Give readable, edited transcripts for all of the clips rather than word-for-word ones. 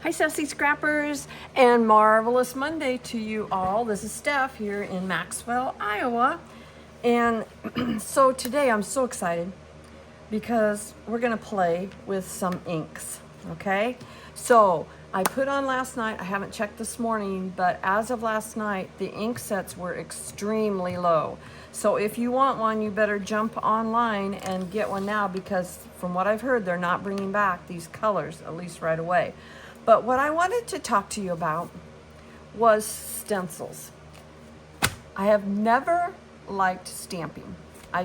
Hi Sassy Scrappers, and marvelous Monday to you all. This is Steph here in Maxwell, Iowa. And so today I'm so excited because we're gonna play with some inks, okay? So I put on last night, I haven't checked this morning, but as of last night, the ink sets were extremely low. So if you want one, you better jump online and get one now, because from what I've heard, they're not bringing back these colors, at least right away. But what I wanted to talk to you about was stencils. I have never liked stamping. I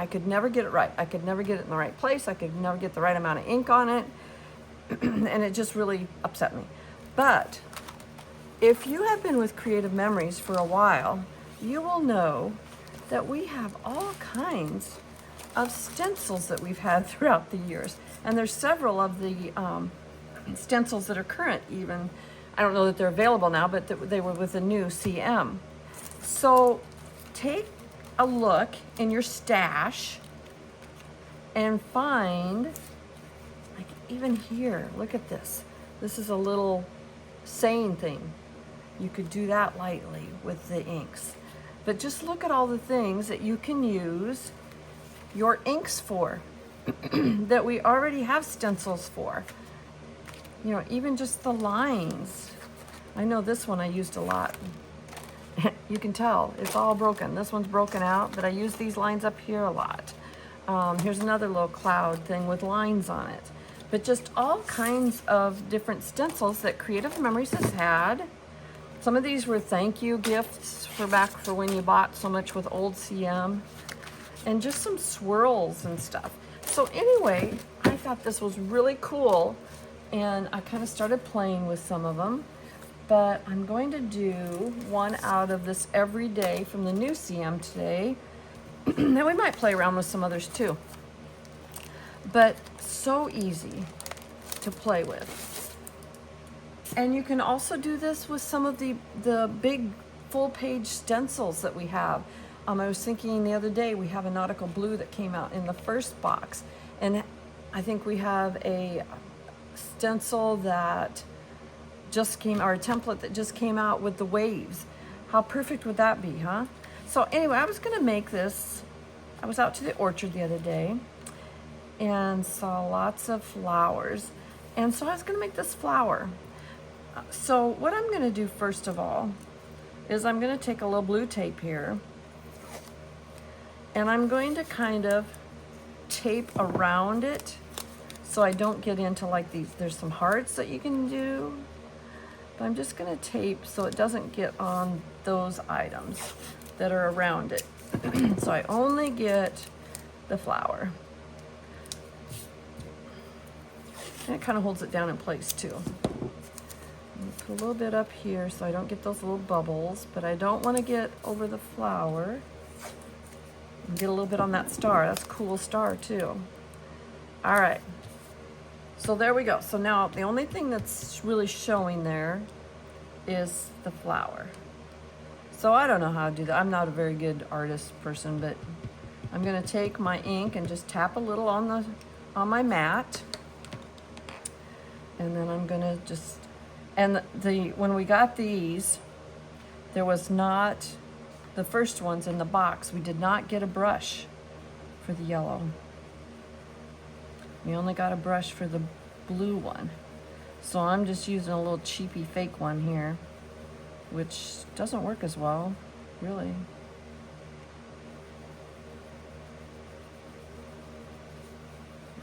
could never get it right. I could never get it in the right place. I could never get the right amount of ink on it. And it just really upset me. But if you have been with Creative Memories for a while, you will know that we have all kinds of stencils that we've had throughout the years. And there's several of the stencils that are current even. I don't know that they're available now, but they were with the new CM. So take a look in your stash and find, like even here, look at this. This is a little saying thing. You could do that lightly with the inks. But just look at all the things that you can use your inks for that we already have stencils for. You know, even just the lines. I know this one I used a lot. You can tell it's all broken. This one's broken out, but I use these lines up here a lot. Here's another little cloud thing with lines on it. But just all kinds of different stencils that Creative Memories has had. Some of these were thank you gifts for back for when you bought so much with old CM. And just some swirls and stuff. So anyway, I thought this was really cool. And I kind of started playing with some of them, but I'm going to do one out of this every day from the new CM today. Then we might play around with some others too. But so easy to play with. And you can also do this with some of the big full page stencils that we have. I was thinking the other day, we have a nautical blue that came out in the first box. And I think we have a stencil that just came, or a template that just came out with the waves. How perfect would that be, huh? So anyway, I was gonna make this. I was out to the orchard the other day and saw lots of flowers. And so I was gonna make this flower. So what I'm gonna do first of all is I'm gonna take a little blue tape here and I'm going to kind of tape around it so I don't get into like these. There's some hearts that you can do, but I'm just gonna tape so it doesn't get on those items that are around it. So I only get the flower. And it kind of holds it down in place too. Put a little bit up here so I don't get those little bubbles, but I don't want to get over the flower. And get a little bit on that star. That's a cool star too. All right. So there we go. So now the only thing that's really showing there is the flower. So I don't know how to do that. I'm not a very good artist person, but I'm gonna take my ink and just tap a little on my mat. And then I'm gonna just, and when we got these, there was not, the first ones in the box, we did not get a brush for the yellow. We only got a brush for the blue one. So I'm just using a little cheapy fake one here, which doesn't work as well, really.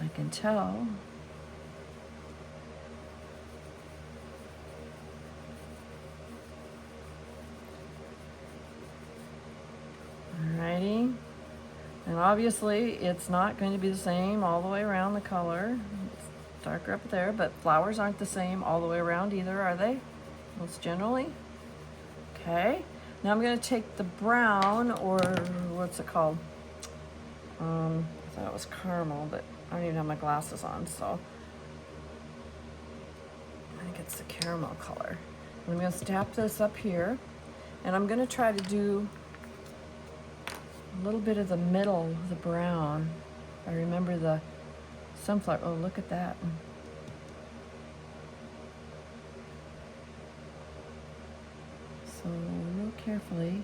I can tell. Alrighty. And obviously it's not going to be the same all the way around the color. It's darker up there, but flowers aren't the same all the way around either, are they? Most generally. Okay. Now I'm going to take the brown, or what's it called? I thought it was caramel, but I don't even have my glasses on, so I think it's the caramel color. And I'm going to tap this up here, and I'm going to try to do a little bit of the middle of the brown. I remember the sunflower. Oh, look at that. So real carefully,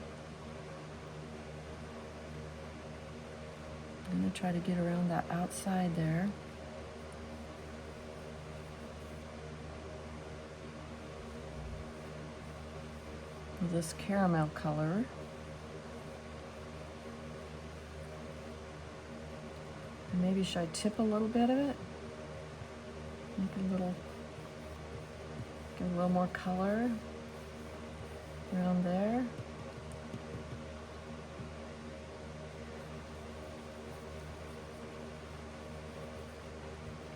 I'm going to try to get around that outside there. With this caramel color. And maybe should I tip a little bit of it? Make a little, give a little more color around there.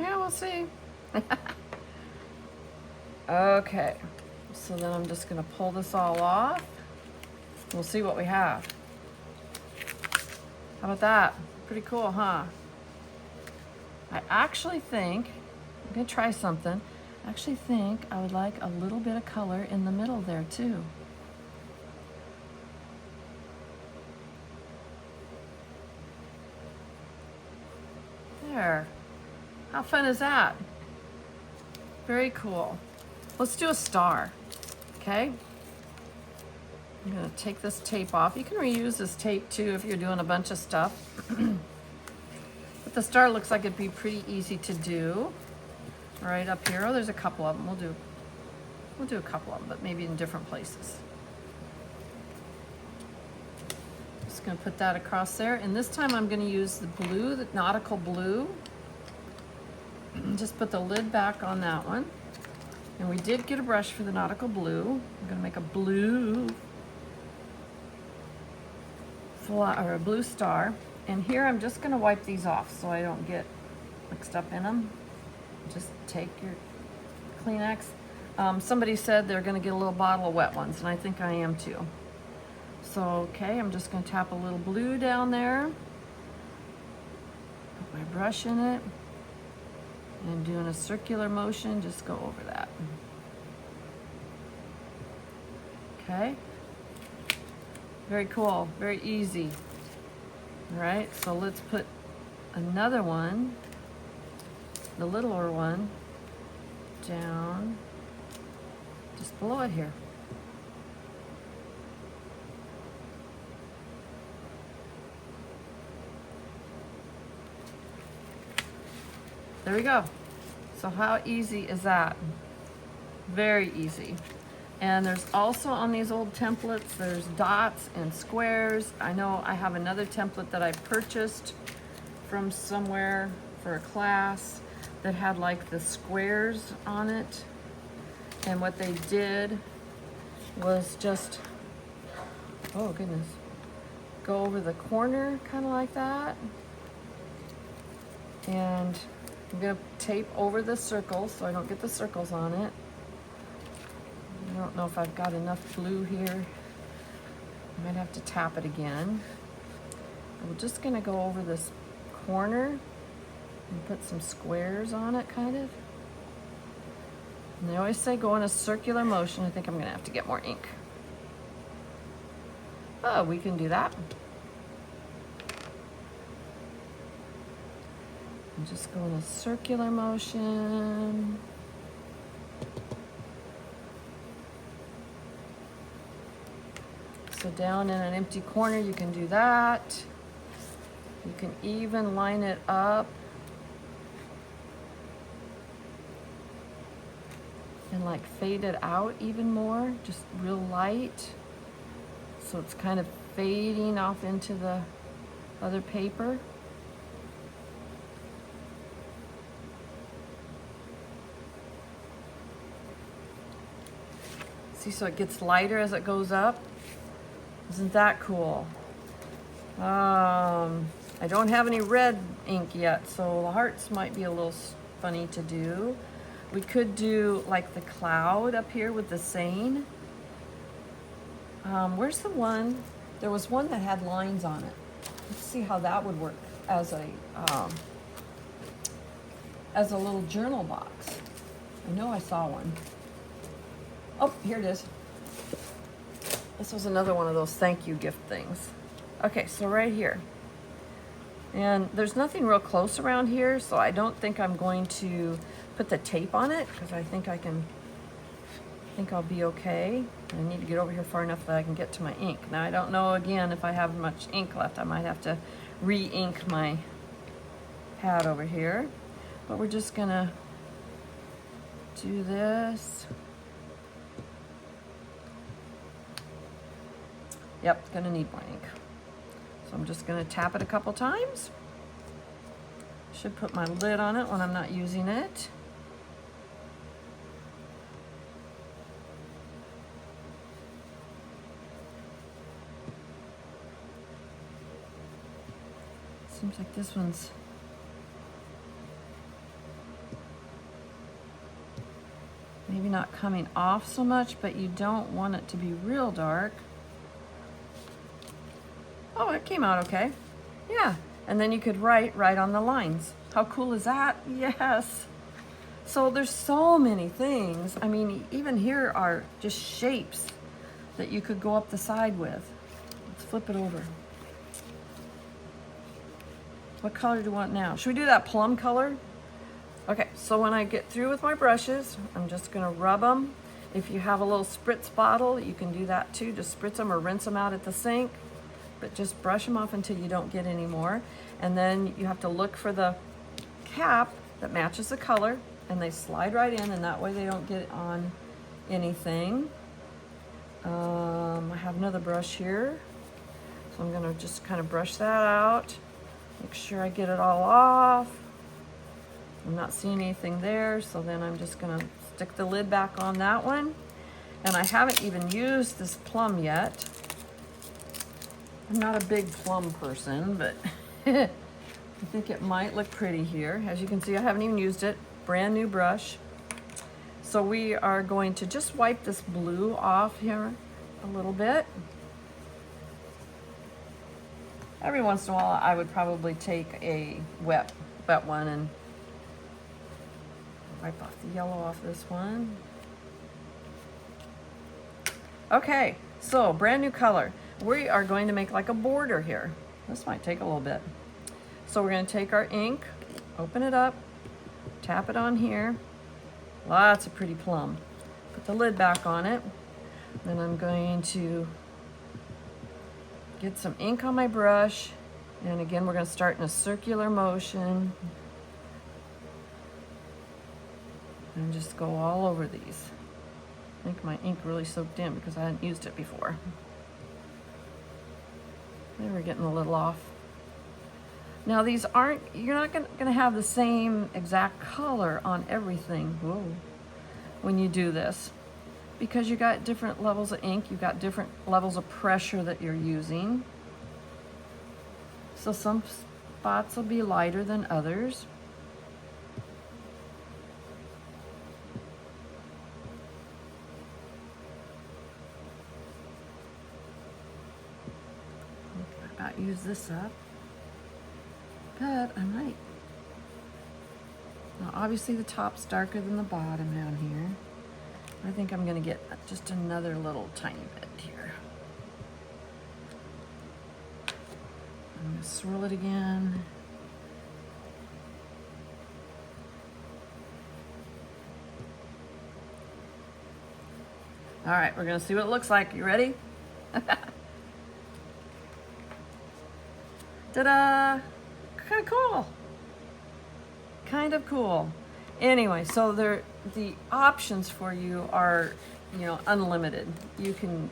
Yeah, we'll see. Okay, so then I'm just gonna pull this all off. We'll see what we have. How about that? Pretty cool, huh? I actually think, I'm gonna try something. I actually think I would like a little bit of color in the middle there too. There. How fun is that? Very cool. Let's do a star, okay? I'm gonna take this tape off. You can reuse this tape too if you're doing a bunch of stuff. But the star looks like it'd be pretty easy to do. Right up here. Oh, there's a couple of them. We'll do a couple of them, but maybe in different places. Just gonna put that across there. And this time I'm gonna use the blue, the nautical blue. Just put the lid back on that one. And we did get a brush for the nautical blue. I'm gonna make a blue or a blue star. And here I'm just gonna wipe these off so I don't get mixed up in them. Just take your Kleenex. Somebody said they're gonna get a little bottle of wet ones, and I think I am too. So, okay, I'm just gonna tap a little blue down there. Put my brush in it. And doing a circular motion, just go over that. Okay. Very cool, very easy. All right, so let's put another one, the littler one, down just below it here. There we go. So how easy is that? Very easy. And there's also on these old templates, there's dots and squares. I know I have another template that I purchased from somewhere for a class that had like the squares on it. And what they did was just, oh goodness, go over the corner kind of like that. And I'm gonna tape over the circles so I don't get the circles on it. I don't know if I've got enough glue here. I might have to tap it again. We're just gonna go over this corner and put some squares on it, kind of. And they always say go in a circular motion. I think I'm gonna have to get more ink. Oh, we can do that. And just go in a circular motion. So down in an empty corner, you can do that. You can even line it up and like fade it out even more, just real light. So it's kind of fading off into the other paper. See, so it gets lighter as it goes up. Isn't that cool? I don't have any red ink yet, so the hearts might be a little funny to do. We could do like the cloud up here with the seine. Where's the one? There was one that had lines on it. Let's see how that would work as a little journal box. I know I saw one. Oh, here it is. This was another one of those thank you gift things. Okay, so right here. And there's nothing real close around here, so I don't think I'm going to put the tape on it because I think I can think I'll be okay. I need to get over here far enough that I can get to my ink. Now I don't know again if I have much ink left. I might have to re-ink my pad over here. But we're just gonna do this. Yep, it's gonna need more ink. So I'm just gonna tap it a couple times. Should put my lid on it when I'm not using it. Seems like this one's maybe not coming off so much, but you don't want it to be real dark. Oh, it came out okay. Yeah, and then you could write right on the lines. How cool is that? Yes. So there's so many things. I mean, even here are just shapes that you could go up the side with. Let's flip it over. What color do you want now? Should we do that plum color? Okay, so when I get through with my brushes, I'm just gonna rub them. If you have a little spritz bottle, you can do that too. Just spritz them or rinse them out at the sink, but just brush them off until you don't get any more. And then you have to look for the cap that matches the color, and they slide right in, and that way they don't get on anything. I have another brush here, so I'm gonna just kind of brush that out. Make sure I get it all off. I'm not seeing anything there, so then I'm just gonna stick the lid back on that one. And I haven't even used this plum yet. I'm not a big plum person, but I think it might look pretty here. As you can see, I haven't even used it. Brand new brush. So we are going to just wipe this blue off here a little bit. Every once in a while, I would probably take a wet one and wipe off the yellow off this one. Okay, so brand new color. We are going to make like a border here. This might take a little bit. So we're going to take our ink, open it up, tap it on here. Lots of pretty plum. Put the lid back on it. Then I'm going to get some ink on my brush, and again we're going to start in a circular motion and just go all over these. I think my ink really soaked in because I hadn't used it before. They were getting a little off. Now these aren't, you're not going to have the same exact color on everything. Whoa, when you do this, because you got different levels of ink, you got different levels of pressure that you're using. So some spots will be lighter than others. I might use this up, but I might. Now obviously the top's darker than the bottom down here. I think I'm gonna get just another little tiny bit here. I'm gonna swirl it again. All right, we're gonna see what it looks like. You ready? Ta-da! Kind of cool. Kind of cool. Anyway, so the options for you are, you know, unlimited. You can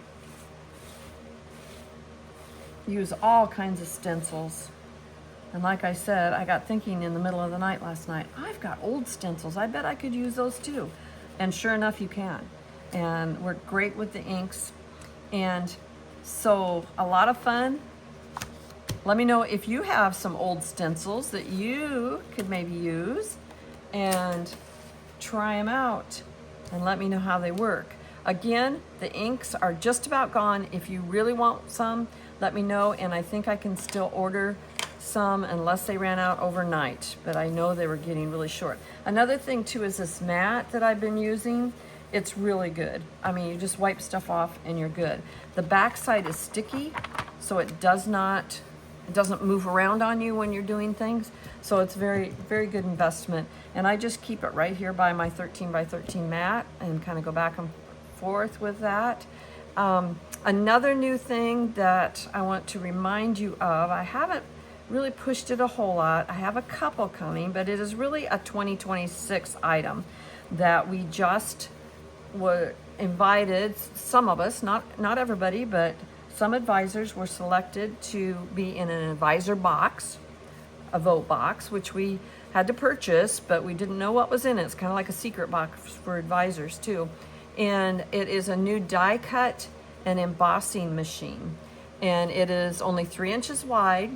use all kinds of stencils. And like I said, I got thinking in the middle of the night last night, I've got old stencils. I bet I could use those too. And sure enough, you can. And we're great with the inks. And so a lot of fun. Let me know if you have some old stencils that you could maybe use, and try them out and let me know how they work. Again, the inks are just about gone. If you really want some, let me know, and I think I can still order some unless they ran out overnight, but I know they were getting really short. Another thing too is this mat that I've been using. It's really good. I mean, you just wipe stuff off and you're good. The back side is sticky, so it doesn't move around on you when you're doing things. So it's very, very good investment. And I just keep it right here by my 13 by 13 mat and kind of go back and forth with that. Another new thing that I want to remind you of, I haven't really pushed it a whole lot. I have a couple coming, but it is really a 2026 item that we just were invited, some of us, not everybody, but some advisors were selected to be in an advisor box, a vote box, which we had to purchase, but we didn't know what was in it. It's kind of like a secret box for advisors too. And it is a new die cut and embossing machine. And it is only 3 inches wide,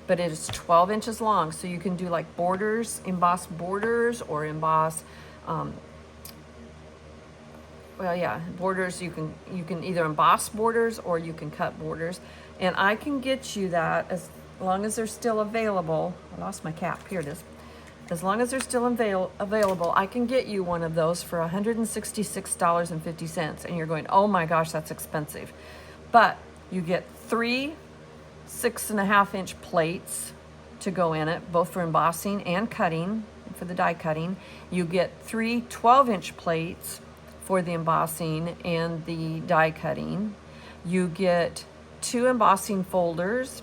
but it is 12 inches long. So you can do like borders, emboss borders, or emboss, borders. You can either emboss borders or you can cut borders. And I can get you that as long as they're still available. I lost my cap, here it is. As long as they're still available, I can get you one of those for $166.50. And you're going, oh my gosh, that's expensive. But you get 3 6.5-inch plates to go in it, both for embossing and cutting, for the die cutting. You get 3 12-inch plates for the embossing and the die cutting. You get 2 embossing folders,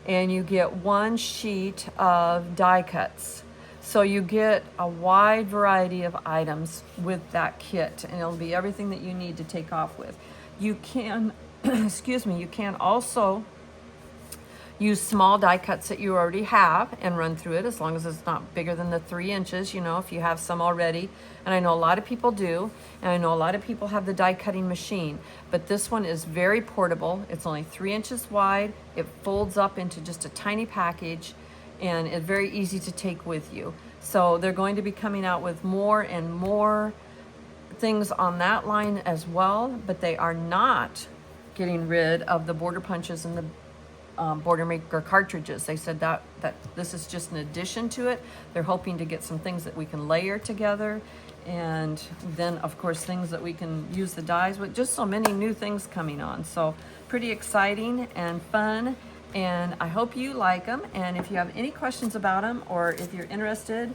and you get 1 sheet of die cuts. So you get a wide variety of items with that kit, and it'll be everything that you need to take off with. You can, excuse me, you can also use small die cuts that you already have and run through it, as long as it's not bigger than the 3 inches, you know, if you have some already. And I know a lot of people do, and I know a lot of people have the die cutting machine, but this one is very portable. It's only 3 inches wide. It folds up into just a tiny package, and it's very easy to take with you. So they're going to be coming out with more and more things on that line as well, but they are not getting rid of the border punches and the border maker cartridges. They said that this is just an addition to it. They're hoping to get some things that we can layer together, and then of course things that we can use the dies with. Just so many new things coming on, so pretty exciting and fun, and I hope you like them. And if you have any questions about them, or if you're interested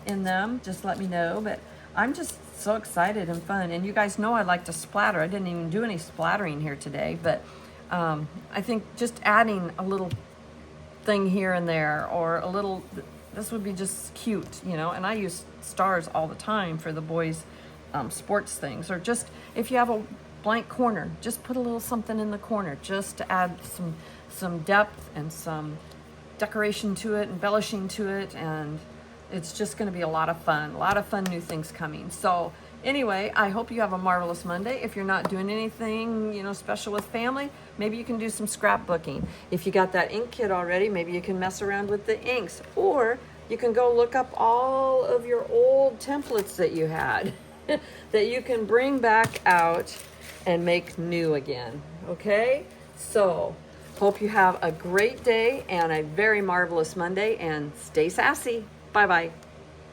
in them, just let me know. But I'm just so excited and fun, and you guys know I like to splatter. I didn't even do any splattering here today, but I think just adding a little thing here and there, or a little, this would be just cute, you know. And I use stars all the time for the boys' sports things, or just if you have a blank corner, just put a little something in the corner just to add some depth and some decoration to it, embellishing to it, and it's just going to be a lot of fun new things coming. So anyway, I hope you have a marvelous Monday. If you're not doing anything, you know, special with family, maybe you can do some scrapbooking. If you got that ink kit already, maybe you can mess around with the inks, or you can go look up all of your old templates that you had that you can bring back out and make new again. Okay? So hope you have a great day and a very marvelous Monday, and stay sassy. Bye-bye.